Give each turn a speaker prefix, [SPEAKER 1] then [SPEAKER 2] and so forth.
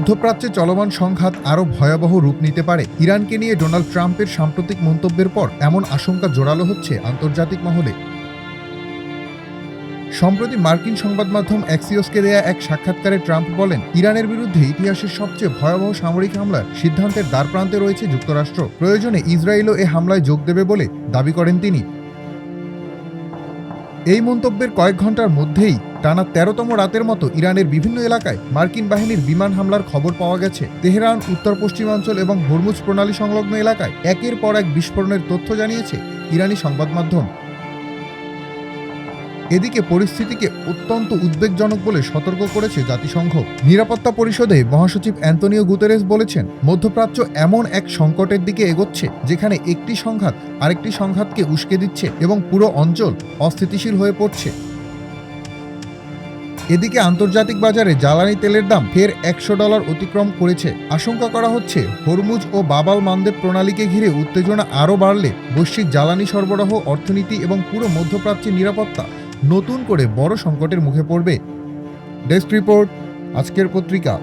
[SPEAKER 1] মধ্যপ্রাচ্যে চলমান সংঘাত আরও ভয়াবহ রূপ নিতে পারে। ইরানকে নিয়ে ডোনাল্ড ট্রাম্পের সাম্প্রতিক মন্তব্যের পর এমন আশঙ্কা জোরালো হচ্ছে আন্তর্জাতিক মহলে। সম্প্রতি মার্কিন সংবাদ মাধ্যম অ্যাক্সিওসকে দেয়া এক সাক্ষাৎকারে ট্রাম্প বলেন, ইরানের বিরুদ্ধে ইতিহাসের সবচেয়ে ভয়াবহ সামরিক হামলার সিদ্ধান্তের দ্বারপ্রান্তে রয়েছে যুক্তরাষ্ট্র। প্রয়োজনে ইসরায়েলও এ হামলায় যোগ দেবে বলে দাবি করেন তিনি। এই মন্তব্যের কয়েক ঘন্টার মধ্যেই টানা ১৩তম রাতের মতো ইরানের বিভিন্ন এলাকায় মার্কিন বাহিনীর বিমান হামলার খবর পাওয়া গেছে। তেহরান, উত্তর পশ্চিমাঞ্চল এবং হরমুজ প্রণালী সংলগ্ন এলাকায় একের পর এক বিস্ফোরণের তথ্য জানিয়েছে ইরানি সংবাদ মাধ্যম। এদিকে পরিস্থিতিকে অত্যন্ত উদ্বেগজনক বলে সতর্ক করেছে জাতিসংঘ। নিরাপত্তা পরিষদে মহাসচিব অ্যান্তোনিও গুতেরেস বলেছেন, মধ্যপ্রাচ্য এমন এক সংকটের দিকে এগোচ্ছে যেখানে একটি সংঘাত আরেকটি সংঘাতকে উস্কে দিচ্ছে এবং পুরো অঞ্চল অস্থিতিশীল হয়ে পড়ছে। এদিকে আন্তর্জাতিক বাজারে জ্বালানি তেলের দাম ফের $100 অতিক্রম করেছে। আশঙ্কা করা হচ্ছে হরমুজ ও বাব-আল মানদেব প্রণালীকে ঘিরে উত্তেজনা আরও বাড়লে বৈশ্বিক জ্বালানি সরবরাহ, অর্থনীতি এবং পুরো মধ্যপ্রাচ্যের নিরাপত্তা নতুন করে বড় সংকটের মুখে পড়বে। ডেস্ক রিপোর্ট, আজকের পত্রিকা।